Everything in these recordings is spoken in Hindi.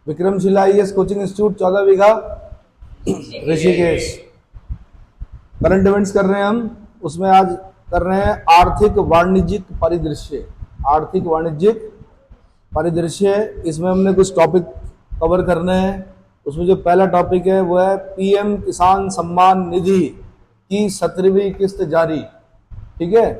विक्रमशिला आईएएस कोचिंग इंस्टीट्यूट 14 बीघा ऋषिकेश। करंट इवेंट्स कर रहे हैं हम, उसमें आज कर रहे हैं आर्थिक वाणिज्यिक परिदृश्य। आर्थिक वाणिज्यिक परिदृश्य, इसमें हमने कुछ टॉपिक कवर करने हैं। उसमें जो पहला टॉपिक है वो है पीएम किसान सम्मान निधि की 17वीं किस्त जारी। ठीक है,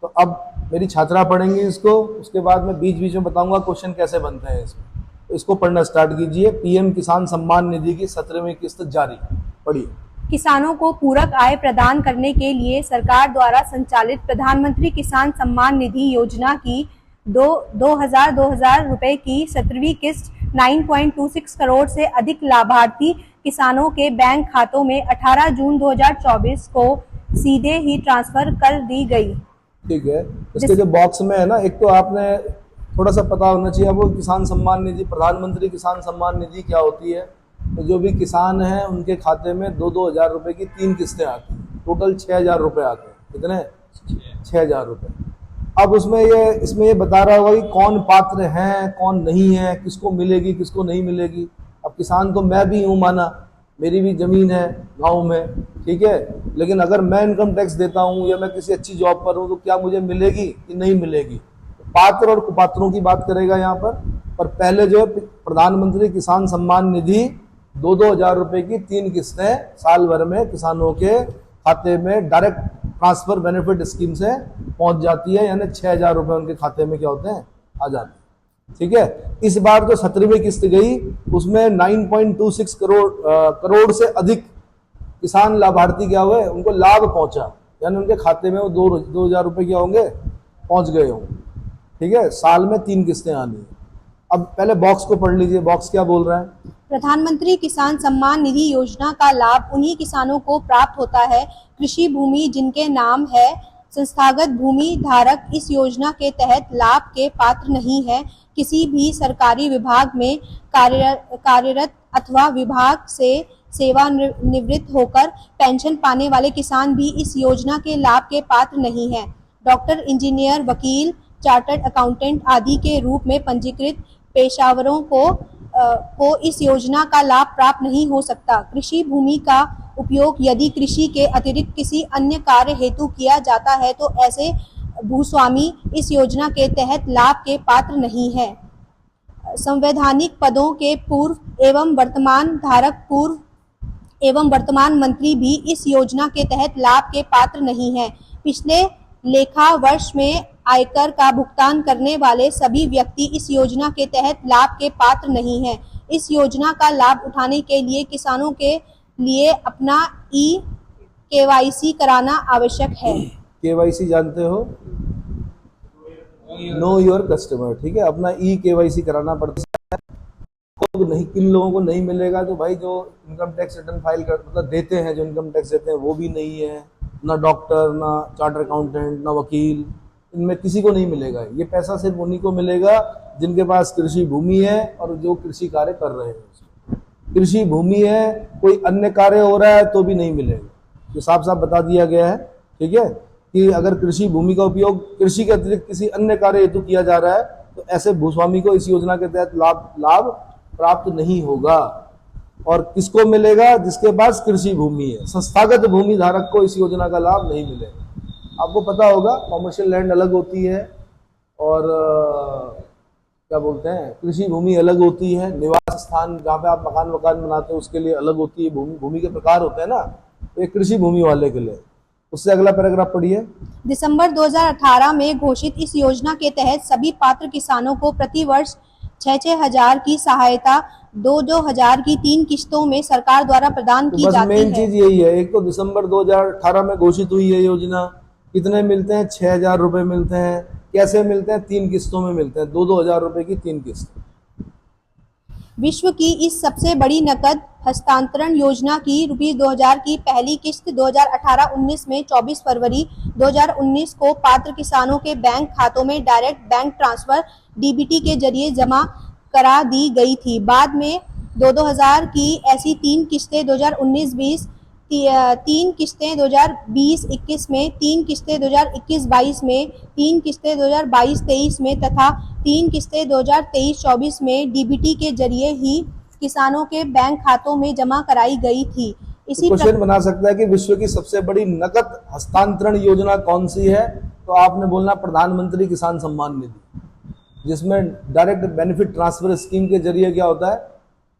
तो अब मेरी छात्रा पढ़ेंगी इसको, उसके बाद मैं बीच बीच में बताऊंगा क्वेश्चन कैसे बनते हैं इसमें। तो इसको पढ़ना स्टार्ट कीजिए। पीएम किसान सम्मान निधि की 17वीं किस्त जारी, पढ़िए। किसानों को पूरक आय प्रदान करने के लिए सरकार द्वारा संचालित प्रधानमंत्री किसान सम्मान निधि योजना की 2000 रुपए की 17वीं किस्त 9.26 करोड़ से अधिक लाभार्थी किसानों के बैंक खातों में 18 जून 2024 को सीधे ही ट्रांसफर कर दी गई। ठीक है, इसके जो बॉक्स में है ना, एक तो आपने थोड़ा सा पता होना चाहिए वो किसान सम्मान निधि, प्रधानमंत्री किसान सम्मान निधि क्या होती है। तो जो भी किसान हैं उनके खाते में 2-2 हज़ार रुपए की 3 किस्तें आती हैं, टोटल 6,000 रुपए आते हैं। कितने? 6,000 रुपए। अब इसमें ये बता रहा होगा कि कौन पात्र हैं कौन नहीं है, किसको मिलेगी किसको नहीं मिलेगी। अब किसान तो मैं भी हूँ, माना मेरी भी जमीन है गांव में, ठीक है, लेकिन अगर मैं इनकम टैक्स देता हूँ या मैं किसी अच्छी जॉब पर हूँ तो क्या मुझे मिलेगी कि नहीं मिलेगी। पात्र और कुपात्रों की बात करेगा यहाँ पर पहले जो है प्रधानमंत्री किसान सम्मान निधि 2-2 हज़ार रुपए की 3 किस्तें साल भर में किसानों के खाते में डायरेक्ट ट्रांसफर बेनिफिट स्कीम से पहुंच जाती है, यानी 6,000 रुपए उनके खाते में क्या होते हैं, आ जाते हैं। ठीक है, इस बार जो 17वीं किस्त गई उसमें 9.26 करोड़ से अधिक किसान लाभार्थी क्या हुए, उनको लाभ पहुंचा, यानी उनके खाते में वो 2,000 रुपए क्या होंगे, पहुंच गए होंगे। ठीक है, साल में 3 किस्तें आनी है। अब पहले बॉक्स को पढ़ लीजिए, बॉक्स क्या बोल रहा है। प्रधानमंत्री किसान सम्मान निधि योजना का लाभ उन्हीं किसानों को प्राप्त होता है कृषि भूमि जिनके नाम है। संस्थागत भूमि धारक इस योजना के तहत लाभ के पात्र नहीं है। किसी भी सरकारी विभाग में कार्यरत अथवा विभाग से सेवानिवृत्त होकर पेंशन पाने वाले किसान भी इस योजना के लाभ के पात्र नहीं है। डॉक्टर, इंजीनियर, वकील, चार्टर्ड अकाउंटेंट आदि के रूप में पंजीकृत पेशावरों को इस योजना का लाभ प्राप्त नहीं हो सकता। कृषि भूमि का उपयोग यदि कृषि के अतिरिक्त किसी अन्य कार्य हेतु किया जाता है तो ऐसे भूस्वामी इस योजना के तहत लाभ के पात्र नहीं है। संवैधानिक पदों के पूर्व एवं वर्तमान धारक, पूर्व एवं वर्तमान मंत्री भी इस योजना के तहत लाभ के पात्र नहीं है। पिछले लेखा वर्ष में आयकर का भुगतान करने वाले सभी व्यक्ति इस योजना के तहत लाभ के पात्र नहीं हैं। इस योजना का लाभ उठाने के लिए किसानों के लिए अपना KYC कराना आवश्यक है। KYC जानते हो, नो योर कस्टमर। ठीक है, अपना KYC कराना पड़ता है। तो नहीं, किन लोगों को नहीं मिलेगा, तो भाई जो इनकम टैक्स रिटर्न फाइल कर मतलब देते हैं, जो इनकम टैक्स देते हैं वो भी नहीं है, ना डॉक्टर, ना चार्टर अकाउंटेंट, ना वकील, इनमें किसी को नहीं मिलेगा। ये पैसा सिर्फ उन्हीं को मिलेगा जिनके पास कृषि भूमि है और जो कृषि कार्य कर रहे हैं। कृषि भूमि है, कोई अन्य कार्य हो रहा है तो भी नहीं मिलेगा। ये साफ साफ बता दिया गया है, ठीक है, कि अगर कृषि भूमि का उपयोग कृषि के अतिरिक्त किसी अन्य कार्य हेतु किया जा रहा है तो ऐसे भूस्वामी को इस योजना के तहत लाभ प्राप्त नहीं होगा। और किसको मिलेगा? जिसके पास कृषि भूमि है। संस्थागत भूमि धारक को इस योजना का लाभ नहीं मिलेगा। आपको पता होगा कॉमर्शियल लैंड अलग होती है और क्या बोलते हैं, कृषि भूमि अलग होती है। निवास स्थान जहाँ पे आप मकान बनाते हैं उसके लिए अलग होती है। भूमि के प्रकार होते हैं ना, तो एक कृषि भूमि वाले के लिए। उससे अगला पैराग्राफ पढ़िए। दिसंबर 2018 में घोषित इस योजना के तहत सभी पात्र किसानों को प्रति वर्ष 6-6 हजार की सहायता 2-2 हजार की 3 किस्तों में सरकार द्वारा प्रदान की जाती है। मेन चीज यही है, एक तो दिसंबर 2018 में घोषित हुई है योजना। कितने मिलते हैं? 6,000 रुपए मिलते हैं। कैसे मिलते हैं? 3 किस्तों में मिलते हैं, 2-2 हजार रुपए की 3 किस्त। विश्व की इस सबसे बड़ी नकद हस्तांतरण योजना की ₹2000 की पहली किस्त 2018-19 में 24 फरवरी 2019 को पात्र किसानों के बैंक खातों में डायरेक्ट बैंक ट्रांसफर DBT के जरिए जमा करा दी गई थी। बाद में 2-2 हजार की ऐसी 3 किस्तें 2019-20, 3 किस्तें 2020-21 में, 3 किस्तें 2021-22 में, 3 किस्तें 2022-23 में तथा 3 किस्तें 2023-24 में डीबीटी के जरिए ही किसानों के बैंक खातों में जमा कराई गई थी। इसी क्वेश्चन बना सकता है कि विश्व की सबसे बड़ी नकद हस्तांतरण योजना कौन सी है, तो आपने बोलना प्रधानमंत्री किसान सम्मान निधि, जिसमें डायरेक्ट बेनिफिट ट्रांसफर स्कीम के जरिए क्या होता है,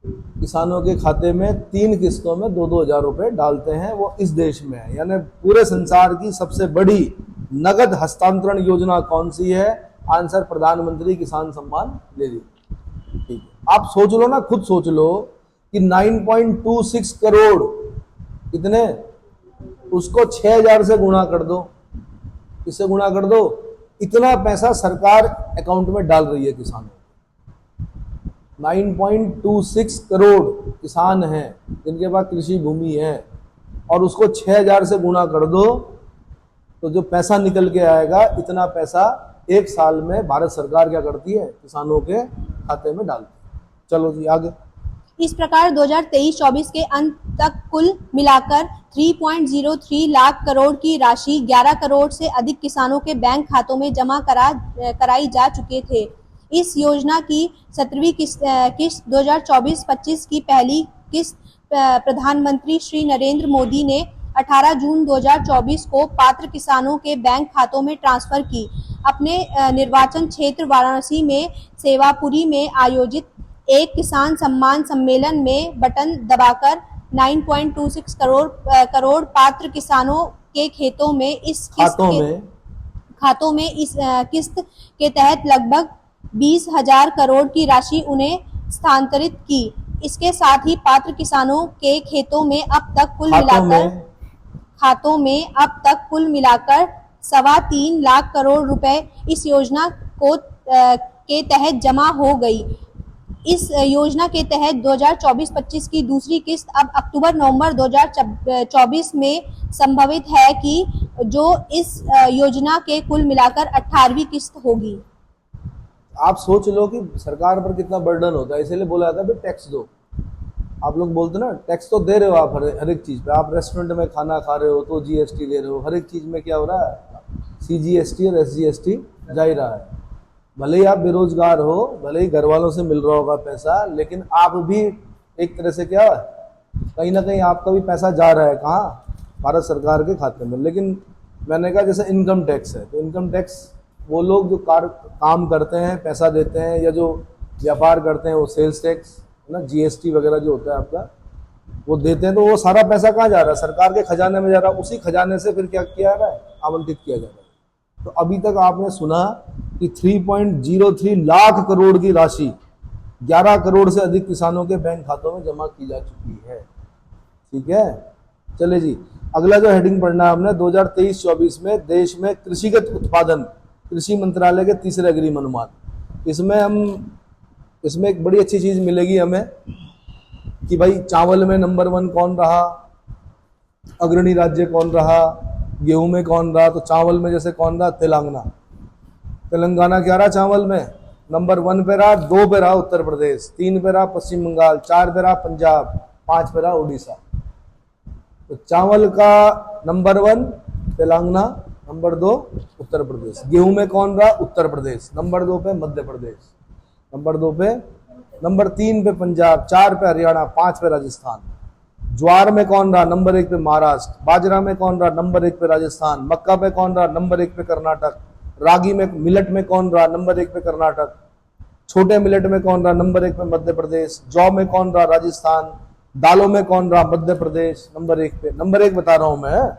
किसानों के खाते में 3 किस्तों में 2-2 हजार रुपए डालते हैं। वो इस देश में है, यानी पूरे संसार की सबसे बड़ी नगद हस्तांतरण योजना कौन सी है? आंसर प्रधानमंत्री किसान सम्मान निधि। ठीक है, आप सोच लो ना, खुद सोच लो कि 9.26 करोड़ कितने, उसको 6000 से गुणा कर दो, इससे गुणा कर दो, इतना पैसा सरकार अकाउंट में डाल रही है किसानों। 9.26 करोड़ किसान हैं जिनके पास कृषि भूमि है, और उसको 6000 से गुणा कर दो तो जो पैसा निकल के आएगा, इतना पैसा एक साल में भारत सरकार क्या करती है, किसानों के खाते में डालती है। चलो जी आगे। इस प्रकार 2023-24 के अंत तक कुल मिलाकर 3.03 लाख करोड़ की राशि 11 करोड़ से अधिक किसानों के बैंक खातों में जमा कराई जा चुके थे। इस योजना की 17वीं किस्त 2024-25 की पहली किस्त प्रधानमंत्री श्री नरेंद्र मोदी ने 18 जून 2024 को पात्र किसानों के बैंक खातों में ट्रांसफर की। अपने निर्वाचन क्षेत्र वाराणसी में सेवापुरी में आयोजित एक किसान सम्मान सम्मेलन में बटन दबाकर 9.26 करोड़ पात्र किसानों के खातों में इस किस्त के तहत लगभग 20,000 करोड़ की राशि उन्हें स्थानांतरित की। इसके साथ ही पात्र किसानों के खातों में अब तक कुल मिलाकर 3.25 लाख करोड़ रुपए इस योजना के तहत जमा हो गई। इस योजना के तहत 2024-25 की दूसरी किस्त अब अक्टूबर-नवंबर 2024 में संभवित है, कि जो इस योजना के कुल मिलाकर 18वीं किस्त होगी। आप सोच लो कि सरकार पर कितना बर्डन होता है, इसलिए बोला जाता है भाई टैक्स दो। आप लोग बोलते ना, टैक्स तो दे रहे हो आप हर एक चीज पे। आप रेस्टोरेंट में खाना खा रहे हो तो जीएसटी दे रहे हो, हर एक चीज में क्या हो रहा है, सीजीएसटी और एसजीएसटी जा ही रहा है। भले ही आप बेरोजगार हो, भले ही घर वालों से मिल रहा होगा पैसा, लेकिन आप भी एक तरह से क्या, कहीं ना कहीं आपका भी पैसा जा रहा है कहाँ, भारत सरकार के खाते में। लेकिन मैंने कहा जैसे इनकम टैक्स है, तो इनकम टैक्स वो लोग जो काम करते हैं, पैसा देते हैं, या जो व्यापार करते हैं, वो सेल्स टैक्स है ना, जीएसटी वगैरह जो होता है आपका, वो देते हैं। तो वो सारा पैसा कहाँ जा रहा है, सरकार के खजाने में जा रहा है। उसी खजाने से फिर क्या किया जा रहा है, आवंटित किया जा रहा है। तो अभी तक आपने सुना कि 3.03 लाख करोड़ की राशि 11 करोड़ से अधिक किसानों के बैंक खातों में जमा की जा चुकी है। ठीक है, चले जी अगला जो हेडिंग पढ़ना है हमने, 2023-24 में देश में कृषिगत उत्पादन, कृषि मंत्रालय के तीसरे अग्रिम अनुमान। इसमें एक बड़ी अच्छी चीज मिलेगी हमें कि भाई चावल में नंबर 1 कौन रहा, अग्रणी राज्य कौन रहा, गेहूं में कौन रहा। तो चावल में जैसे कौन रहा, तेलंगाना क्या रहा चावल में, नंबर 1 पे रहा, 2 पे रहा उत्तर प्रदेश, 3 पे रहा पश्चिम बंगाल, 4 पे रहा पंजाब, 5 पे रहा उड़ीसा। तो चावल का नंबर 1 तेलंगाना, नंबर 2 उत्तर प्रदेश। गेहूं में कौन रहा, उत्तर प्रदेश, नंबर 2 पे मध्य प्रदेश, नंबर 3 पे पंजाब, 4 पे हरियाणा, 5 पे राजस्थान। ज्वार में कौन रहा, नंबर 1 पे महाराष्ट्र। बाजरा में कौन रहा, नंबर 1 पे राजस्थान। मक्का पे कौन रहा, नंबर 1 पे कर्नाटक। रागी में, मिलेट में कौन रहा, नंबर 1 पे कर्नाटक। छोटे मिलेट में कौन रहा, नंबर 1 पे मध्य प्रदेश। जौ में कौन रहा, राजस्थान। दालों में कौन रहा, मध्य प्रदेश, नंबर 1 पे। नंबर 1 बता रहा हूं मैं।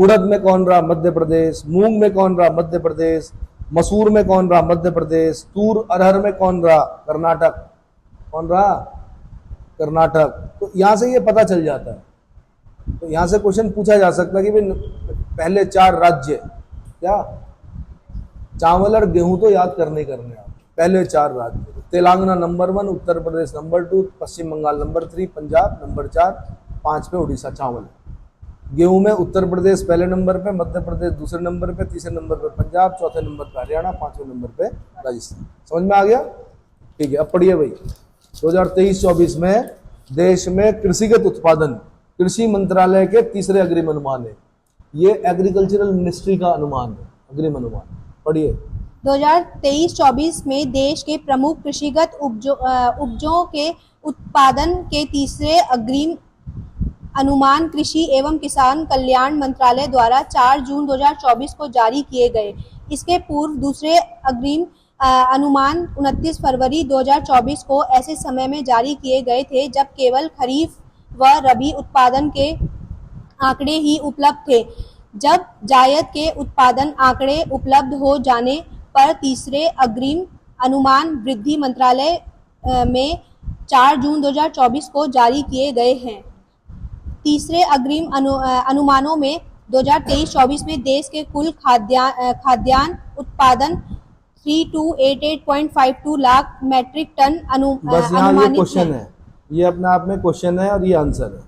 उड़द में कौन रहा, मध्य प्रदेश। मूंग में कौन रहा, मध्य प्रदेश। मसूर में कौन रहा, मध्य प्रदेश। तूर अरहर में कौन रहा, कर्नाटक। कौन रहा, कर्नाटक। तो यहां से ये पता चल जाता है। तो यहां से क्वेश्चन पूछा जा सकता है कि भाई पहले 4 राज्य क्या, चावल और गेहूं तो याद करने आप। पहले 4 राज्य, तेलंगाना नंबर 1, उत्तर प्रदेश नंबर 2, पश्चिम बंगाल नंबर 3, पंजाब नंबर 4, 5 पे उड़ीसा चावल। गेहूं में उत्तर प्रदेश पहले नंबर पे, मध्य प्रदेश दूसरे नंबर पे, तीसरे नंबर पे पंजाब, चौथे नंबर पे हरियाणा, 5वें नंबर पे राजस्थान। समझ में आ गया? ठीक है, अब पढ़िए भाई। 2023-24 में देश में कृषिगत उत्पादन कृषि मंत्रालय के तीसरे अग्रिम अनुमान है। ये एग्रीकल्चरल मिनिस्ट्री का अनुमान है, अग्रिम अनुमान। पढ़िए। 2023-24 में देश के प्रमुख कृषिगत उपजों के उत्पादन के तीसरे अग्रिम अनुमान कृषि एवं किसान कल्याण मंत्रालय द्वारा 4 जून 2024 को जारी किए गए। इसके पूर्व दूसरे अग्रिम अनुमान 29 फरवरी 2024 को ऐसे समय में जारी किए गए थे जब केवल खरीफ व रबी उत्पादन के आंकड़े ही उपलब्ध थे। जब जायद के उत्पादन आंकड़े उपलब्ध हो जाने पर तीसरे अग्रिम अनुमान वृद्धि मंत्रालय में 4 जून 2024 को जारी किए गए हैं। तीसरे अग्रिम अनुमानों में 2023-24 में देश के कुल खाद्यान्न उत्पादन 3288.52 लाख मैट्रिक टन बस यहाँ ये क्वेश्चन है, ये अपने आप में क्वेश्चन है और ये आंसर है।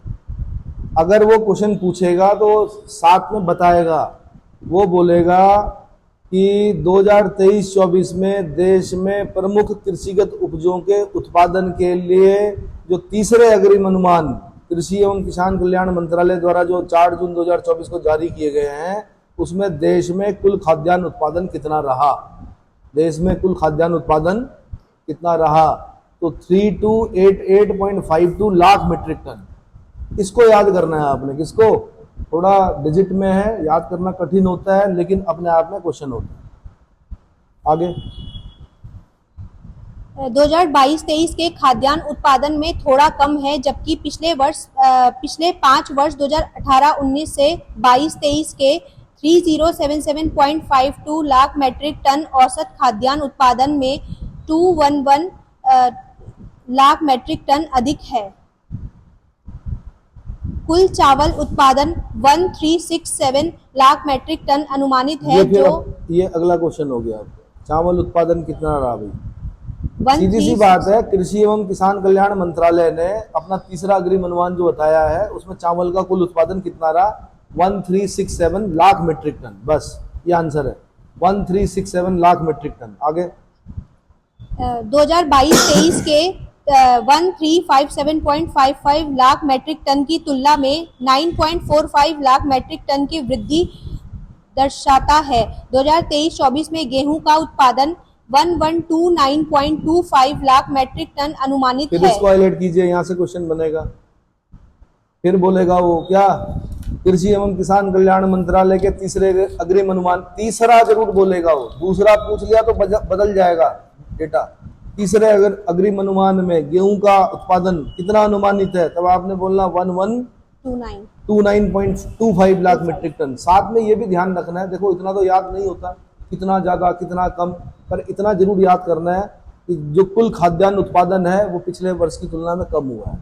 अगर वो क्वेश्चन पूछेगा तो साथ में बताएगा, वो बोलेगा कि 2023-24 में देश में प्रमुख कृषिगत उपजों के उत्पादन के लिए जो तीसरे अग्रिम अनुमान कृषि एवं किसान कल्याण मंत्रालय द्वारा जो 4 जून 2024 को जारी किए गए हैं, उसमें देश में कुल खाद्यान्न उत्पादन कितना रहा, देश में कुल खाद्यान्न उत्पादन कितना रहा, तो 3288.52 लाख मीट्रिक टन। इसको याद करना है आपने, किसको, थोड़ा डिजिट में है, याद करना कठिन होता है लेकिन अपने आप में क्वेश्चन होता है। आगे 2022-23 के खाद्यान्न उत्पादन में थोड़ा कम है, जबकि पिछले 5 वर्ष 2018-19 से 22-23 के 3077.52 लाख मैट्रिक टन औसत खाद्यान्न उत्पादन में 211 लाख मैट्रिक टन अधिक है। कुल चावल उत्पादन 1367 लाख मैट्रिक टन अनुमानित है। ये अगला क्वेश्चन हो गया, चावल उत्पादन कितना रहा भाई? सीधी सी बात है, कृषि एवं किसान कल्याण मंत्रालय ने अपना तीसरा अग्रिम अनुमान जो बताया है उसमें चावल का कुल उत्पादन कितना रहा, 1367 लाख मीट्रिक टन। बस ये आंसर है, 1367 लाख मीट्रिक टन। आगे 2022-23 के 1357.55 लाख मैट्रिक टन की तुलना में 9.45 लाख मैट्रिक टन की वृद्धि दर्शाता है। 2023-24 में गेहूं का उत्पादन 1129.25 लाख मैट्रिक टन अनुमानित फिर है। इसको हाईलाइट कीजिए, यहाँ से क्वेश्चन बनेगा। फिर बोलेगा वो क्या, कृषि एवं किसान कल्याण मंत्रालय के तीसरे अग्रिम अनुमान, तीसरा जरूर बोलेगा वो, दूसरा पूछ लिया तो बदल जाएगा डेटा। तीसरे अगर अग्रिम अनुमान में गेहूं का उत्पादन कितना अनुमानित है, तब आपने बोलना 1129.25 लाख मीट्रिक टन। साथ में ये भी ध्यान रखना है, देखो इतना तो याद नहीं होता कितना ज्यादा कितना कम, पर इतना जरूर याद करना है कि जो कुल खाद्यान्न उत्पादन है वो पिछले वर्ष की तुलना में कम हुआ है।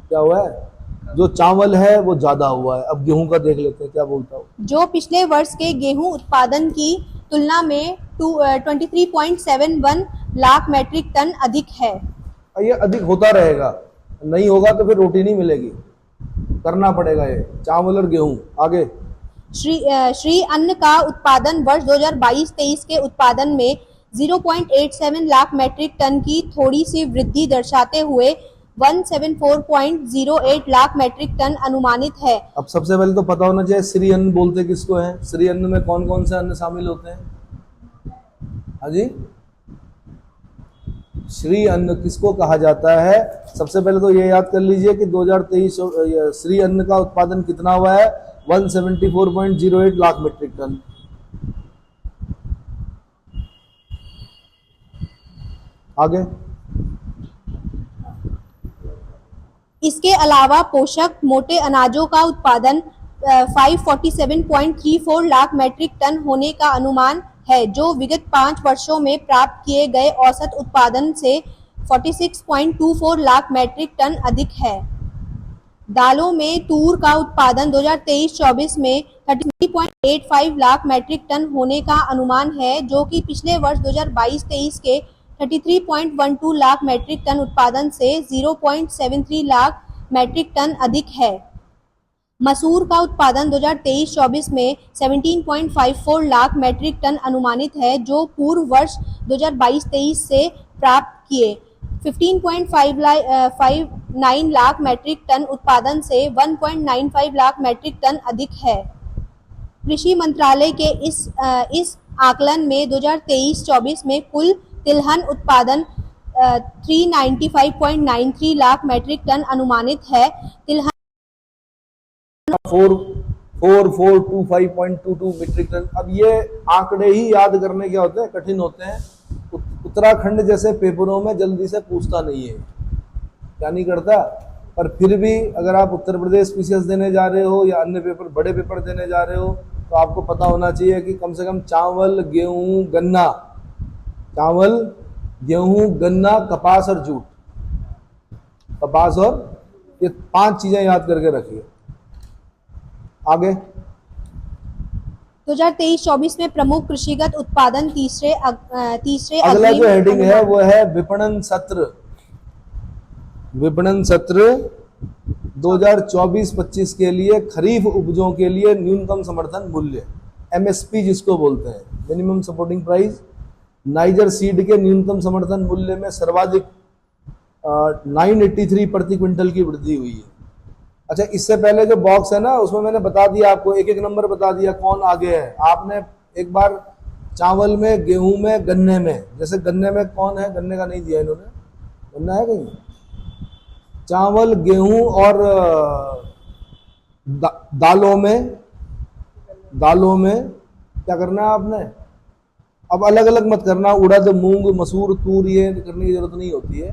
क्या हुआ है? जो चावल है वो ज्यादा हुआ है। अब गेहूं का देख लेते हैं क्या बोलता हूँ। जो पिछले वर्ष के गेहूं उत्पादन की तुलना में 23.71 लाख मैट्रिक टन अधिक है। ये अधिक होता रहेगा, नहीं होगा तो फिर रोटी नहीं मिलेगी, करना पड़ेगा ये चावल और गेहूं। आगे श्री अन्न का उत्पादन वर्ष 2022-23 के उत्पादन में 0.87 लाख मैट्रिक टन की थोड़ी सी वृद्धि दर्शाते हुए 174.08 लाख मैट्रिक टन अनुमानित है। अब सबसे पहले तो पता होना चाहिए श्री अन्न बोलते किसको है, श्री अन्न में कौन कौन से अन्न शामिल होते हैं। हाँ जी, श्री अन्न किसको कहा जाता है? सबसे पहले तो ये याद कर लीजिए कि 2023 श्री अन्न का उत्पादन कितना हुआ है, 174.08 लाख मीट्रिक टन। आगे इसके अलावा पोषक मोटे अनाजों का उत्पादन 547.34 लाख मैट्रिक टन होने का अनुमान है, जो विगत 5 वर्षों में प्राप्त किए गए औसत उत्पादन से 46.24 लाख मैट्रिक टन अधिक है। दालों में तूर का उत्पादन 2023-24 में 33.85 लाख मैट्रिक टन होने का अनुमान है, जो कि पिछले वर्ष 2022-23 के 33.12 लाख मैट्रिक टन उत्पादन से 0.73 लाख मैट्रिक टन अधिक है। मसूर का उत्पादन 2023-24 में 17.54 लाख मैट्रिक टन अनुमानित है, जो पूर्व वर्ष 2022-23 से प्राप्त किए 15.59 लाख मैट्रिक टन उत्पादन से 1.95 लाख मैट्रिक टन अधिक है। कृषि मंत्रालय के इस आकलन में 2023-24 में कुल तिलहन उत्पादन 395.93 लाख मैट्रिक टन अनुमानित है। तिलहन 4425.22 मीट्रिक टन। अब ये आंकड़े ही याद करने क्या होते हैं, कठिन होते हैं। उत्तराखंड जैसे पेपरों में जल्दी से पूछता नहीं है, क्या नहीं करता। पर फिर भी अगर आप उत्तर प्रदेश पीसीएस देने जा रहे हो या अन्य पेपर, बड़े पेपर देने जा रहे हो, तो आपको पता होना चाहिए कि कम से कम चावल, गेहूं, गन्ना, चावल, गेहूं, गन्ना, कपास और जूट, कपास और ये 5 चीजें याद करके रखिए। आगे 2023-24 में प्रमुख कृषिगत उत्पादन तीसरे अगला जो हेडिंग है वो है विपणन सत्र। विपणन सत्र 2024-25 के लिए खरीफ उपजों के लिए न्यूनतम समर्थन मूल्य, एमएसपी जिसको बोलते हैं, minimum supporting price. Niger seed के न्यूनतम समर्थन मूल्य में सर्वाधिक 983 प्रति क्विंटल की वृद्धि हुई है। अच्छा, इससे पहले जो बॉक्स है ना, उसमें मैंने बता दिया आपको, एक एक नंबर बता दिया कौन आगे है। आपने एक बार चावल में, गेहूं में, गन्ने में, जैसे गन्ने में कौन है, गन्ने का नहीं दिया इन्होंने, गन्ना है कहीं, चावल, गेहूं और दालों में क्या करना है आपने। अब अलग अलग मत करना, उड़द, मूंग, मसूर, तूर, ये करने की जरूरत नहीं होती है,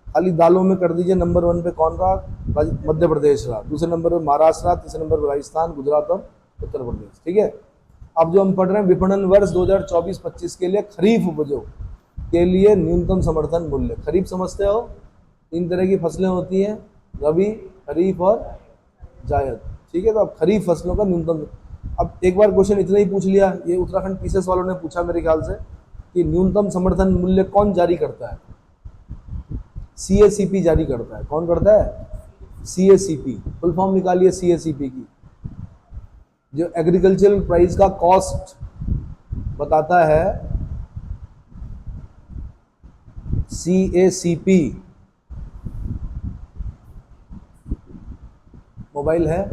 खाली दालों में कर दीजिए। नंबर 1 पे कौन रहा, मध्य प्रदेश रहा, दूसरे नंबर पे महाराष्ट्र रहा, तीसरे नंबर पर राजस्थान, गुजरात और उत्तर प्रदेश। ठीक है, अब जो हम पढ़ रहे हैं विपणन वर्ष 2024-25 के लिए खरीफ उपजों के लिए न्यूनतम समर्थन मूल्य। खरीफ समझते हो, 3 तरह की फसलें होती हैं, रबी, खरीफ और जायद। ठीक है, तो अब खरीफ फसलों का न्यूनतम। अब एक बार क्वेश्चन इतना ही पूछ लिया, ये उत्तराखंड पीसीएस वालों ने पूछा मेरे ख्याल से, कि न्यूनतम समर्थन मूल्य कौन जारी करता है। सीएसीपी जारी करता है। कौन करता है, सीएसीपी। फुल फॉर्म निकालिए सीएसीपी की, जो एग्रीकल्चरल प्राइस का कॉस्ट बताता है, सीएसीपी। मोबाइल है,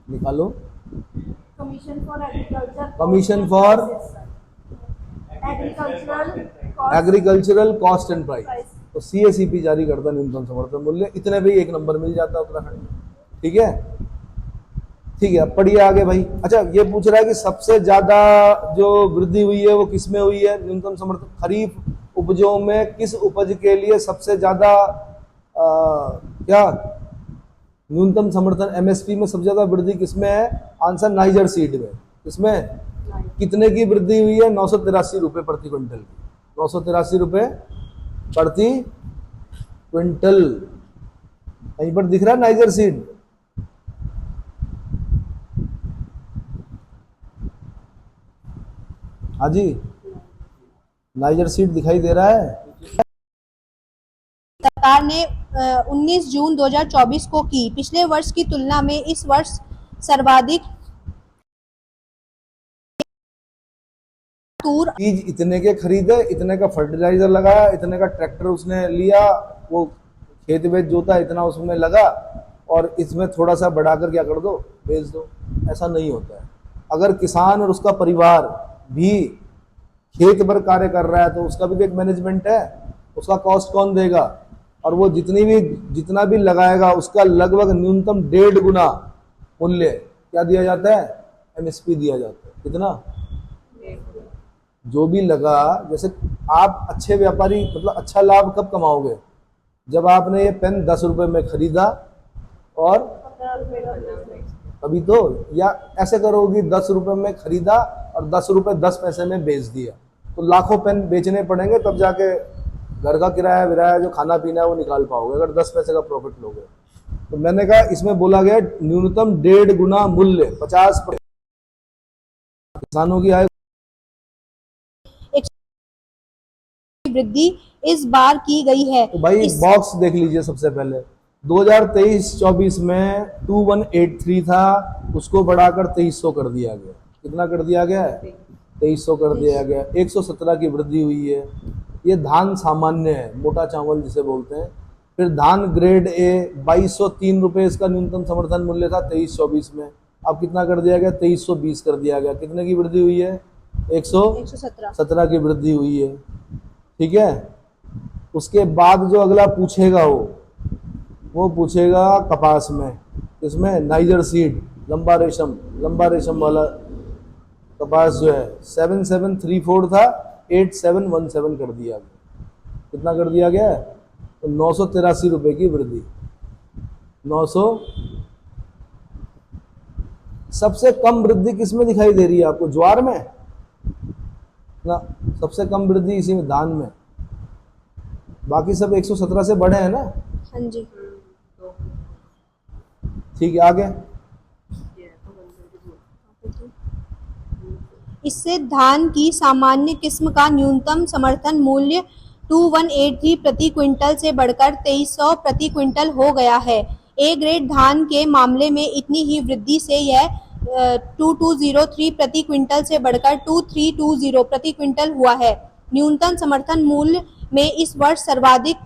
निकालो। Commission for agricultural cost and price. तो सीएसीपी जारी करता है न्यूनतम समर्थन मूल्य। इतने भी 1 नंबर मिल जाता है उत्तराखंड में। ठीक है, ठीक है, अब पढ़िए आगे भाई। अच्छा, ये पूछ रहा है कि सबसे ज्यादा जो वृद्धि हुई है वो किस में हुई है, न्यूनतम समर्थन खरीफ उपजों में किस उपज के लिए सबसे ज्यादा क्या न्यूनतम समर्थन एमएसपी में सबसे ज्यादा वृद्धि किसमें है। आंसर नाइजर सीड में। किसमें, कितने की वृद्धि हुई है, 983 रुपये प्रति क्विंटल की, 983 रुपये प्रति क्विंटल। कहीं पर दिख रहा है नाइजर सीड, हाँ जी, नाइजर सीड दिखाई दे रहा है। सरकार ने 19 जून 2024 को की। पिछले वर्ष की तुलना में इस वर्ष सर्वाधिक बीज इतने के खरीदे, इतने का फर्टिलाइजर लगाया, इतने का ट्रैक्टर उसने लिया, वो खेत में जोता, इतना उसमें लगा, और इसमें थोड़ा सा बढ़ाकर क्या कर दो, बेच दो। ऐसा नहीं होता है। अगर किसान और उसका परिवार भी खेत पर कार्य कर रहा है तो उसका भी एक मैनेजमेंट है, उसका कॉस्ट कौन देगा, और वो जितना भी लगाएगा उसका लगभग न्यूनतम 1.5 गुना मूल्य क्या दिया जाता है, एमएसपी दिया जाता है। कितना, जो भी लगा। जैसे आप अच्छे व्यापारी, मतलब अच्छा लाभ कब कमाओगे, जब आपने ये पेन 10 रुपए में खरीदा और तभी तो, या ऐसे करोगे 10 रुपए में खरीदा और 10 रुपए 10 पैसे में बेच दिया, तो लाखों पेन बेचने पड़ेंगे, तब जाके घर का किराया विराया जो खाना पीना है वो निकाल पाओगे, अगर 10 पैसे का प्रॉफिट लोगे। तो मैंने कहा इसमें बोला गया न्यूनतम 1.5 गुना मूल्य, 50% किसानों की आय वृद्धि इस बार की गई है। तो भाई बॉक्स देख लीजिए सबसे पहले। 2023-24 में 2183 था, उसको बढ़ाकर 2300 कर दिया गया। कितना कर दिया गया है, 2300 कर दिया गया। 117 की वृद्धि हुई है। ये धान सामान्य है, मोटा चावल जिसे बोलते हैं। फिर धान ग्रेड ए 2203 रुपये इसका न्यूनतम समर्थन मूल्य था 23-24 में, अब कितना कर दिया गया, 2320 कर दिया गया। कितने की वृद्धि हुई है, 117। 117 की वृद्धि हुई है। ठीक है, उसके बाद जो अगला पूछेगा वो पूछेगा कपास में, इसमें नाइजर सीड, लंबा रेशम वाला कपास जो है 7734 था, 8717 कर दिया गया। कितना कर दिया गया है? तो 983 रुपए की वृद्धि। 900। सबसे कम वृद्धि किस में दिखाई दे रही है आपको? ज्वार में ना, सबसे कम वृद्धि इसी में, धान में। बाकी सब 117 से बढ़े हैं ना। हाँ जी। ठीक है, आगे। इससे धान की सामान्य किस्म का न्यूनतम समर्थन मूल्य 2183 प्रति क्विंटल से बढ़कर 2300 प्रति क्विंटल हो गया है। ए ग्रेड धान के मामले में इतनी ही वृद्धि से यह 2203 प्रति क्विंटल से बढ़कर 2320 प्रति क्विंटल हुआ है। न्यूनतम समर्थन मूल्य में इस वर्ष सर्वाधिक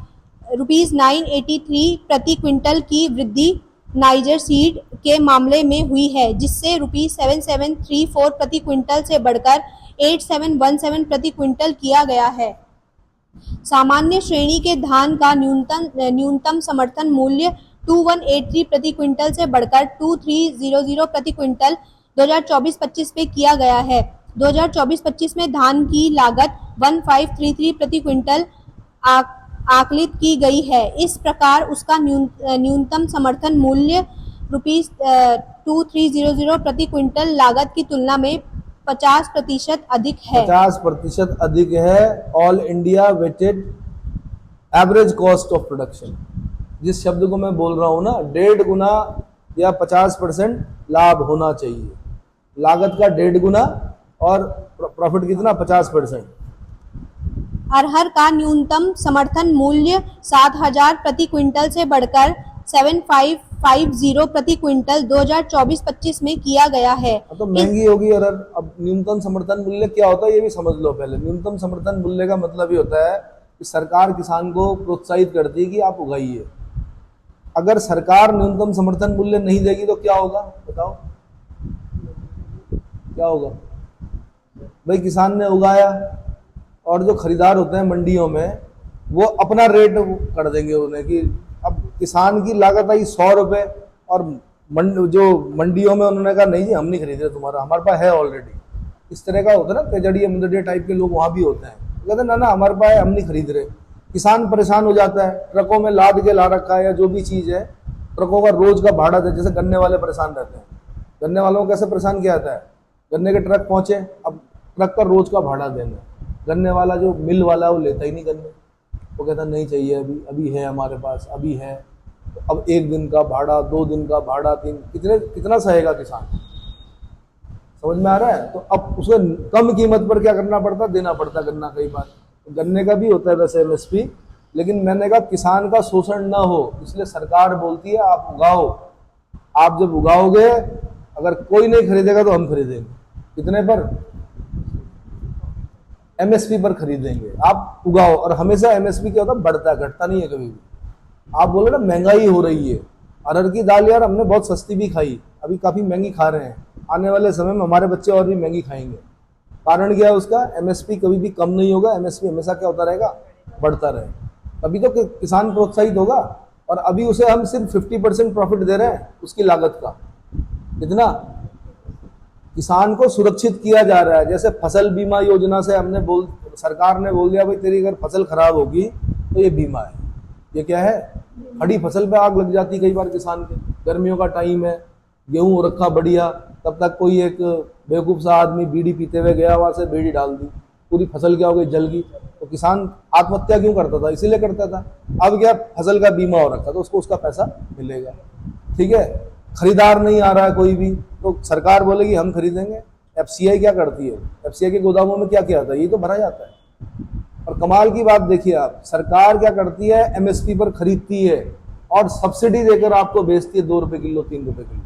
₹983 प्रति क्विंटल की वृद्धि नाइजर सीड के मामले में हुई है, जिससे ₹7734 प्रति क्विंटल से बढ़कर 8717 प्रति क्विंटल किया गया है। सामान्य श्रेणी के धान का न्यूनतम समर्थन मूल्य 2183 प्रति क्विंटल से बढ़कर 2300 प्रति क्विंटल 2024-25 में किया गया है। 2024-25 में धान की लागत 1533 प्रति क्विंटल आकलित की गई है। इस प्रकार उसका न्यूनतम समर्थन मूल्य ₹2300 प्रति क्विंटल लागत की तुलना में 50% अधिक है। 50% अधिक है। All India weighted average cost of production, जिस शब्द को मैं बोल रहा हूं ना, 1.5 गुना या 50% लाभ होना चाहिए। लागत का 1.5 गुना और प्रॉफिट कितना? 50%। अरहर का न्यूनतम समर्थन मूल्य 7000 प्रति क्विंटल से बढ़कर 7550 प्रति क्विंटल 2024-25 में किया गया है। तो महंगी होगी अरहर। अब न्यूनतम समर्थन मूल्य क्या होता है ये भी समझ लो पहले। न्यूनतम समर्थन मूल्य का मतलब ये होता है कि सरकार किसान को प्रोत्साहित करती है कि आप उगाइए। अगर सरकार न्यूनतम समर्थन मूल्य नहीं देगी तो क्या होगा? बताओ क्या होगा? भाई किसान ने उगाया और जो खरीदार होते हैं मंडियों में वो अपना रेट कर देंगे उन्हें कि अब किसान की लागत आई 100 रुपये और जो मंडियों में उन्होंने कहा नहीं जी हम नहीं खरीद रहे तुम्हारा, हमारे पास है ऑलरेडी। इस तरह का होता है ना, तेजड़िया मुंदड़िया टाइप के लोग वहाँ भी होते हैं, कहते हैं ना हमारे पास है, हम नहीं खरीद रहे। किसान परेशान हो जाता है, ट्रकों में लाद के ला रखा है या जो भी चीज़ है, ट्रकों का रोज का भाड़ा दे। जैसे गन्ने वाले परेशान रहते हैं, गन्ने वालों को कैसे परेशान किया जाता है? गन्ने के ट्रक पहुंचे, अब ट्रक का रोज का भाड़ा देना, गन्ने वाला जो मिल वाला है वो लेता ही नहीं गन्ने, वो कहता नहीं चाहिए, अभी है हमारे पास, अभी है। तो अब 1 दिन का भाड़ा, 2 दिन का भाड़ा, 3, कितना सहेगा किसान? समझ में आ रहा है? तो अब उसे कम कीमत पर क्या करना पड़ता? देना पड़ता गन्ना। कई बार गन्ने का भी होता है वैसे MSP, लेकिन मैंने कहा किसान का शोषण ना हो, इसलिए सरकार बोलती है आप उगाओ। आप जब उगाओगे, अगर कोई नहीं खरीदेगा तो हम खरीदेंगे। कितने पर? MSP पर खरीदेंगे। आप उगाओ। और हमेशा MSP क्या होता है? बढ़ता है, घटता नहीं है कभी भी। आप बोले ना महंगाई हो रही है, अरहर की दाल यार हमने बहुत सस्ती भी खाई, अभी काफी महंगी खा रहे हैं, आने वाले समय में हमारे बच्चे और भी महंगी खाएंगे। कारण क्या है उसका? MSP कभी भी कम नहीं होगा, MSP हमेशा क्या होता रहेगा? बढ़ता रहेगा। तभी तो किसान प्रोत्साहित होगा। और अभी उसे हम सिर्फ 50% प्रॉफिट दे रहे हैं उसकी लागत का। कितना? किसान को सुरक्षित किया जा रहा है। जैसे फसल बीमा योजना से सरकार ने बोल दिया भाई तेरी अगर फसल खराब होगी तो ये बीमा है। ये क्या है? खड़ी फसल पे आग लग जाती कई बार किसान के, गर्मियों का टाइम है, गेहूं हो रखा बढ़िया, तब तक कोई एक बेवकूफ सा आदमी बीड़ी पीते हुए गया, वहां से बीड़ी डाल दी, पूरी फसल क्या हो गई? जल गई। तो किसान आत्महत्या क्यों करता था? इसीलिए करता था। अब क्या? फसल का बीमा हो रखा तो उसको उसका पैसा मिलेगा। ठीक है, खरीदार नहीं आ रहा है कोई भी, तो सरकार बोलेगी हम खरीदेंगे। FCI क्या करती है? FCI के गोदामों में क्या किया जाता है? ये तो भरा जाता है। और कमाल की बात देखिए आप, सरकार क्या करती है? MSP पर खरीदती है और सब्सिडी देकर आपको बेचती है 2 रुपए किलो, 3 रुपए किलो।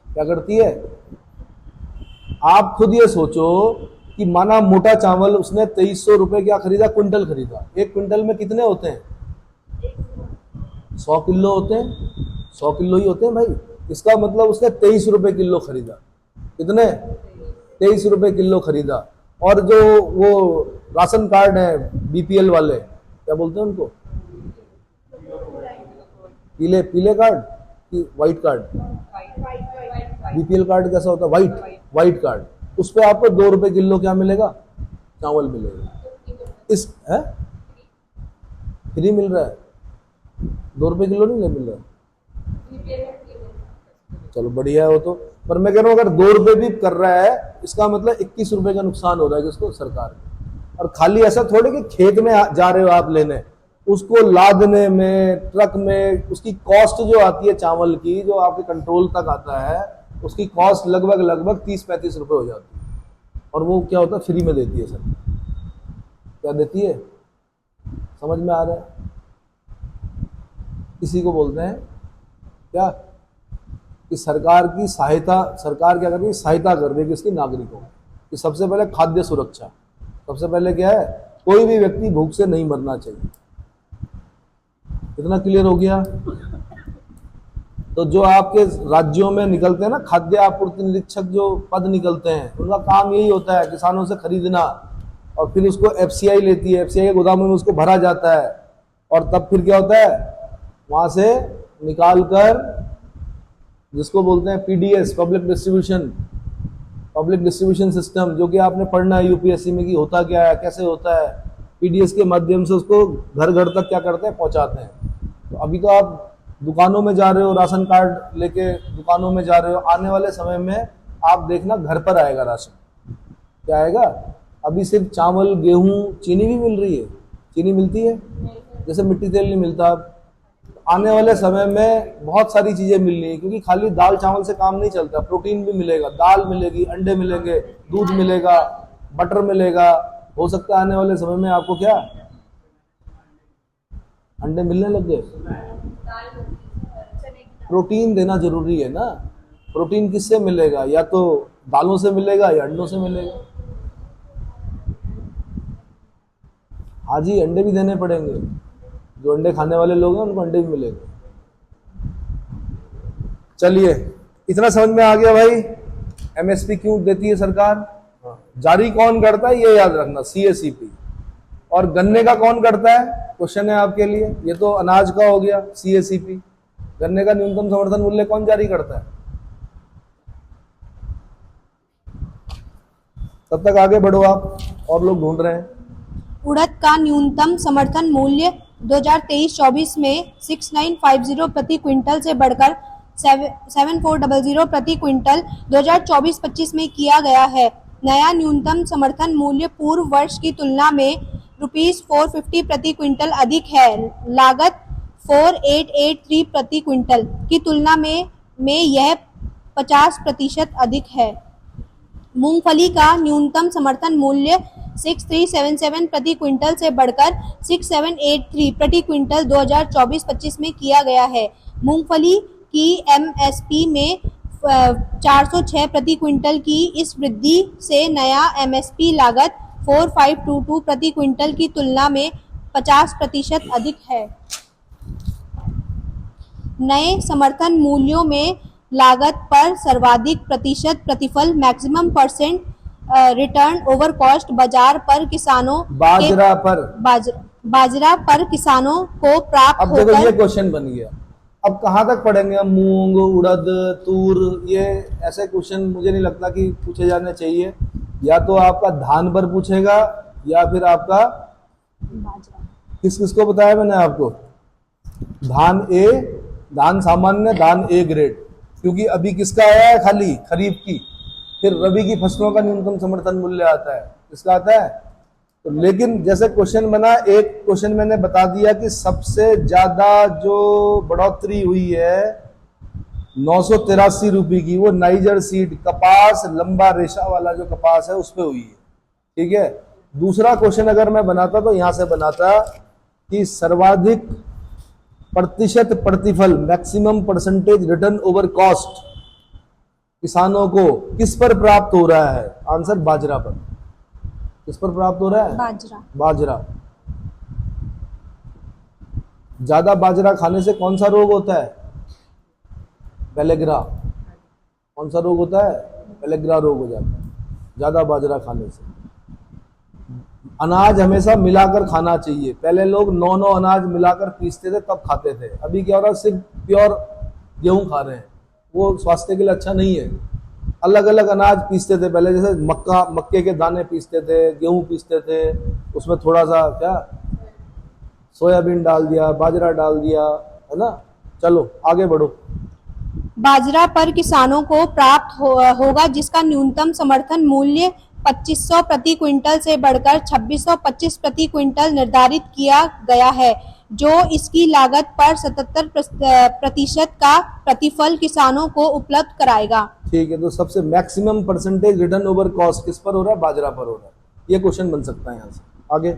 क्या करती है? आप खुद ये सोचो कि माना मोटा चावल उसने 2300 रुपए क्या खरीदा? क्विंटल खरीदा। 1 क्विंटल में कितने होते हैं? 100 किलो होते हैं। 100 किलो ही होते हैं भाई। इसका मतलब उसने 23 रुपए किलो खरीदा। कितने? 23 रुपए किलो खरीदा। और जो वो राशन कार्ड है बीपीएल वाले, क्या बोलते हैं उनको, पीले पीले कार्ड कि वाइट कार्ड, बीपीएल कार्ड कैसा होता है, वाइट कार्ड, उस पे आपको 2 रुपए किलो क्या मिलेगा, चावल मिलेगा। इस है फ्री मिल रहा है, 2 रुपए किलो नहीं मिल रहा है, चलो बढ़िया है वो तो। पर मैं कह रहा हूँ अगर 2 रुपए भी कर रहा है, इसका मतलब 21 रुपए का नुकसान हो रहा है किसको, सरकार को। और खाली ऐसा थोड़े कि खेत में जा रहे हो आप लेने, उसको लादने में, ट्रक में, उसकी कॉस्ट जो आती है चावल की, जो आपके कंट्रोल तक आता है, उसकी कॉस्ट लगभग 30-35 रुपए हो जाती है। और वो क्या होता है, फ्री में देती है सर, क्या देती है, समझ में आ रहा है? इसी को बोलते हैं क्या, कि सरकार की सहायता, सरकार क्या कर रही है, सहायता कर रही है किसकी, नागरिकों की। सबसे पहले खाद्य सुरक्षा, सबसे पहले क्या है, कोई भी व्यक्ति भूख से नहीं मरना चाहिए। इतना क्लियर हो गया? तो जो आपके राज्यों में निकलते हैं ना खाद्य आपूर्ति निरीक्षक, जो पद निकलते हैं, उनका काम यही होता है किसानों से खरीदना, और फिर उसको एफसीआई लेती है, एफसीआई के गोदामों में उसको भरा जाता है, और तब फिर क्या होता है, वहां से निकाल कर, जिसको बोलते हैं पीडीएस, पब्लिक डिस्ट्रीब्यूशन सिस्टम, जो कि आपने पढ़ना है यूपीएससी में कि होता क्या है, कैसे होता है, पीडीएस के माध्यम से उसको घर घर तक क्या करते हैं, पहुंचाते हैं। तो अभी तो आप दुकानों में जा रहे हो, राशन कार्ड लेके दुकानों में जा रहे हो, आने वाले समय में आप देखना घर पर आएगा राशन। क्या आएगा? अभी सिर्फ चावल, गेहूं, चीनी भी मिल रही है, चीनी मिलती है, जैसे मिट्टी तेल नहीं मिलता। आने वाले समय में बहुत सारी चीजें मिल रही है, क्योंकि खाली दाल चावल से काम नहीं चलता, प्रोटीन भी मिलेगा, दाल मिलेगी, अंडे मिलेंगे, दूध मिलेगा, बटर मिलेगा। हो सकता है आने वाले समय में आपको क्या, अंडे मिलने लग गए। प्रोटीन देना जरूरी है ना, प्रोटीन किससे मिलेगा, या तो दालों से मिलेगा या अंडों से मिलेगा। हाँ जी, अंडे भी देने पड़ेंगे, जो अंडे खाने वाले लोग हैं उनको अंडे भी मिलेंगे। चलिए, इतना समझ में आ गया भाई, एमएसपी क्यों देती है सरकार, जारी कौन करता है ये याद रखना, सीएसीपी। और गन्ने का कौन करता है, क्वेश्चन है आपके लिए, ये तो अनाज का हो गया सीएसीपी, गन्ने का न्यूनतम समर्थन मूल्य कौन जारी करता है? तब तक आगे बढ़ो आप, और लोग ढूंढ रहे हैं। उड़द का न्यूनतम समर्थन मूल्य 2023-24 में 6950 प्रति क्विंटल से बढ़कर 7400 प्रति क्विंटल 2024-25 में किया गया है। नया न्यूनतम समर्थन मूल्य पूर्व वर्ष की तुलना में ₹450 प्रति क्विंटल अधिक है। लागत 4883 प्रति क्विंटल की तुलना में यह 50% अधिक है। मूंगफली का न्यूनतम समर्थन मूल्य 6377 प्रति क्विंटल से बढ़कर 6783 प्रति क्विंटल 2024-25 में किया गया है। मूंगफली की एमएसपी में 406 प्रति क्विंटल की इस वृद्धि से नया एमएसपी लागत 4522 प्रति क्विंटल की तुलना में 50% अधिक है। नए समर्थन मूल्यों में लागत पर सर्वाधिक प्रतिशत प्रतिफल maximum percent return over cost बाजार पर किसानों बाजरा पर किसानों को प्राप्त अब होकर। देखो ये क्वेश्चन बन गया, अब कहाँ तक पढ़ेंगे हम, मूंग, उड़द, तूर, ये ऐसे क्वेश्चन मुझे नहीं लगता कि पूछे जाने चाहिए। या तो आपका धान पर पूछेगा, या फिर आपका किस को बताया मैंने आपको, धान ए, धान सामान्य, धान ए ग्रेड, क्योंकि अभी किसका आया है, खाली खरीफ की। फिर रबी की फसलों का न्यूनतम समर्थन मूल्य आता है, किसका आता है। तो लेकिन जैसे क्वेश्चन बना, एक क्वेश्चन मैंने बता दिया कि सबसे ज्यादा जो बढ़ोतरी हुई है 983 रुपये की, वो नाइजर सीड कपास, लंबा रेशा वाला जो कपास है उस पे हुई है। ठीक है, दूसरा क्वेश्चन अगर मैं बनाता तो यहां से बनाता कि सर्वाधिक प्रतिशत प्रतिफल, maximum percentage return over cost किसानों को किस पर प्राप्त हो रहा है, आंसर बाजरा पर। किस पर प्राप्त हो रहा है, बाजरा। ज्यादा बाजरा खाने से कौन सा रोग होता है, पेलेग्रा। कौन सा रोग होता है, पेलेग्रा रोग हो जाता है। ज्यादा बाजरा खाने से। अनाज हमेशा मिलाकर खाना चाहिए। पहले लोग 9 अनाज मिलाकर पीसते थे तब खाते थे। अभी क्या हो रहा है, सिर्फ प्योर गेहूं खा रहे हैं, वो स्वास्थ्य के लिए अच्छा नहीं है। अलग अलग अनाज पीसते थे पहले, जैसे मक्के के दाने पीसते थे, गेहूं पीसते थे, उसमें थोड़ा सा क्या सोयाबीन डाल दिया, बाजरा डाल दिया, है ना। चलो आगे बढ़ो। बाजरा पर किसानों को प्राप्त होगा जिसका न्यूनतम समर्थन मूल्य 2500 प्रति क्विंटल से बढ़कर 2625 प्रति क्विंटल निर्धारित किया गया है, जो इसकी लागत पर 77% का प्रतिफल किसानों को उपलब्ध कराएगा। ठीक है, तो सबसे maximum percentage return over cost किस पर हो रहा है? बाजरा पर हो रहा है। ये क्वेश्चन बन सकता है यहाँ से। आगे,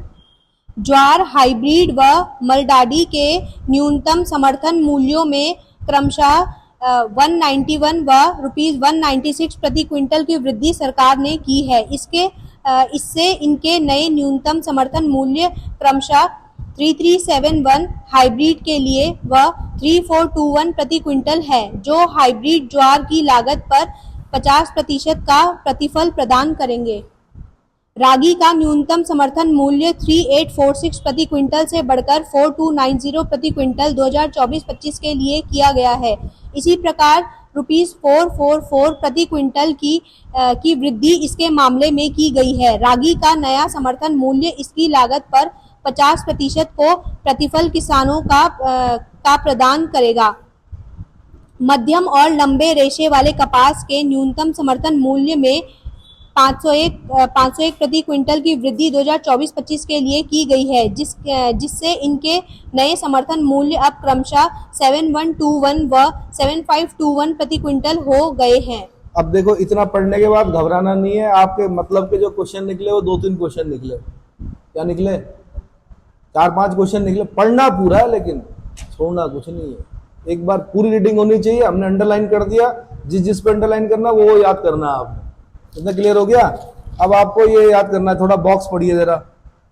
ज्वार हाइब्रिड व मलडाडी के न्यूनतम समर्थन मूल्यों में क्रमशः 191 व ₹196 प्रति क्विंटल की वृद्धि सरकार ने की है। इससे इनके नए न्यूनतम समर्थन मूल्य क्रमशः 3371 हाइब्रिड के लिए व 3421 प्रति क्विंटल है, जो हाइब्रिड ज्वार की लागत पर 50% का प्रतिफल प्रदान करेंगे। रागी का न्यूनतम समर्थन मूल्य 3846 प्रति क्विंटल से बढ़कर 4290 प्रति क्विंटल 2024-25 के लिए किया गया है। इसी प्रकार ₹444 प्रति क्विंटल की वृद्धि इसके मामले में की गई है। रागी का नया समर्थन मूल्य इसकी लागत पर 50% को प्रतिफल किसानों का प्रदान करेगा। मध्यम और लंबे रेशे वाले कपास के न्यूनतम समर्थन मूल्य में 501 प्रति क्विंटल की वृद्धि 2024-25 के लिए की गई है, जिससे इनके नए समर्थन मूल्य अब क्रमशः 7121 व 7521 प्रति क्विंटल हो गए हैं। अब देखो, इतना पढ़ने के बाद घबराना नहीं है। आपके मतलब के जो क्वेश्चन निकले वो 2-3 क्वेश्चन निकले। क्या निकले? 4-5 क्वेश्चन निकले। पढ़ना पूरा है, लेकिन छोड़ना कुछ नहीं है। एक बार पूरी रीडिंग होनी चाहिए। हमने अंडरलाइन कर दिया, जिस पे अंडरलाइन करना वो याद करना है आपने। इतना क्लियर हो गया? अब आपको ये याद करना है। थोड़ा बॉक्स पढ़िए जरा।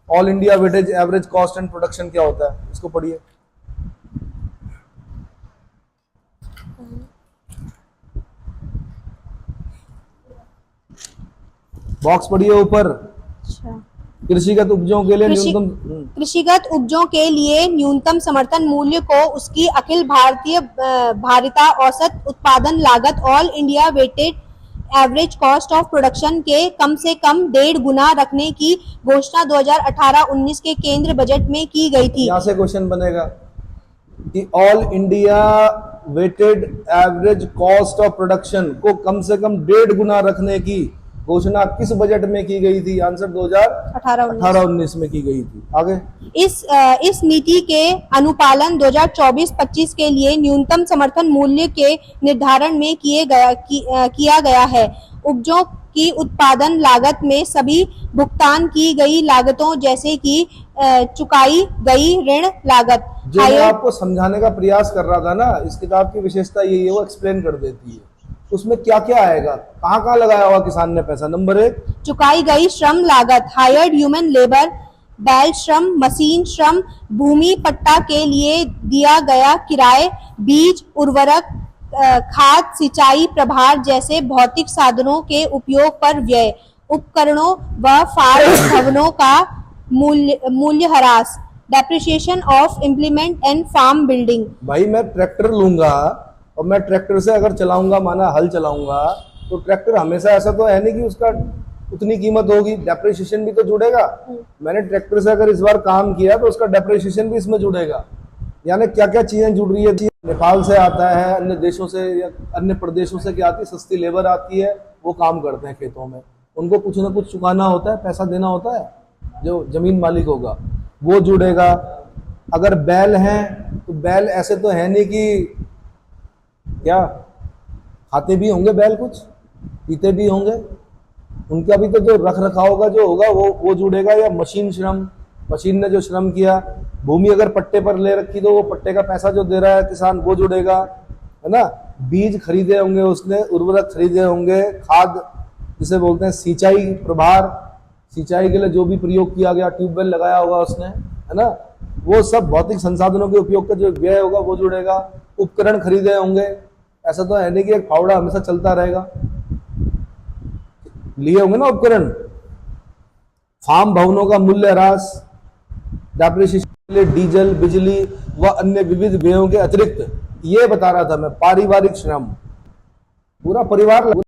All India weightage average cost and production क्या होता है, इसको पढ़िए। बॉक्स पढ़िए ऊपर। कृषिगत उपजों के लिए कृषिगत उपजों के लिए न्यूनतम समर्थन मूल्य को उसकी अखिल भारतीय भारिता औसत उत्पादन लागत all India weighted average cost of production के कम से कम 1.5 गुना रखने की घोषणा 2018-19 के केंद्र बजट में की गई थी। यहाँ से क्वेश्चन बनेगा कि all India weighted average cost of production को कम से कम 1.5 गुना रखने की घोषणा किस बजट में की गई थी? आंसर 2018-19 में की गई थी। आगे, इस नीति के अनुपालन 2024-25 के लिए न्यूनतम समर्थन मूल्य के निर्धारण में किया गया है। उपजों की उत्पादन लागत में सभी भुगतान की गई लागतों जैसे कि चुकाई गई ऋण लागत, जो मैं आपको समझाने का प्रयास कर रहा था ना, इस किताब की विशेषता यही है, वो एक्सप्लेन कर देती है। उसमें क्या क्या आएगा, कहाँ कहाँ लगाया हुआ किसान ने पैसा। नंबर 1, चुकाई गई श्रम लागत, हायर्ड ह्यूमन लेबर, बैल श्रम, मशीन श्रम, भूमि पट्टा के लिए दिया गया किराए, बीज, उर्वरक, खाद, सिंचाई, प्रभार जैसे भौतिक साधनों के उपयोग पर व्यय, उपकरणों व फार्म भवनों का मूल्यह्रास, depreciation of implement and farm building. भाई मैं ट्रैक्टर लूंगा और मैं ट्रैक्टर से अगर चलाऊंगा, माना हल चलाऊंगा, तो ट्रैक्टर हमेशा ऐसा तो है नहीं कि उसका उतनी कीमत होगी, डेप्रिसिएशन भी तो जुड़ेगा। मैंने ट्रैक्टर से अगर इस बार काम किया तो उसका डेप्रिसिएशन भी इसमें जुड़ेगा। यानी क्या क्या चीजें जुड़ रही है। नेपाल से आता है, अन्य देशों से या अन्य प्रदेशों से क्या आती है, सस्ती लेबर आती है, वो काम करते हैं खेतों में। उनको कुछ ना कुछ चुकाना होता है, पैसा देना होता है। जो जमीन मालिक होगा वो जुड़ेगा। अगर बैल हैं तो बैल ऐसे तो है नहीं कि क्या खाते भी होंगे, बैल कुछ पीते भी होंगे, उनका भी तो जो रख रखाव का जो होगा वो जुड़ेगा। या मशीन श्रम, मशीन ने जो श्रम किया, भूमि अगर पट्टे पर ले रखी तो वो पट्टे का पैसा जो दे रहा है किसान, वो जुड़ेगा, है ना। बीज खरीदे होंगे उसने, उर्वरक खरीदे होंगे, खाद जिसे बोलते हैं सिंचाई, प्रभार, सिंचाई के लिए जो भी प्रयोग किया गया, ट्यूबवेल लगाया होगा उसने, है ना, वो सब भौतिक संसाधनों के उपयोग का जो व्यय होगा वो जुड़ेगा। उपकरण खरीदे होंगे, ऐसा तो है नहीं कि एक फावड़ा हमेशा चलता रहेगा। लिए होंगे ना उपकरण, फार्म भवनों का मूल्य ह्रास, डेप्रिसिएशन के लिए डीजल, बिजली व अन्य विविध व्ययों के अतिरिक्त, ये बता रहा था मैं, पारिवारिक श्रम, पूरा परिवार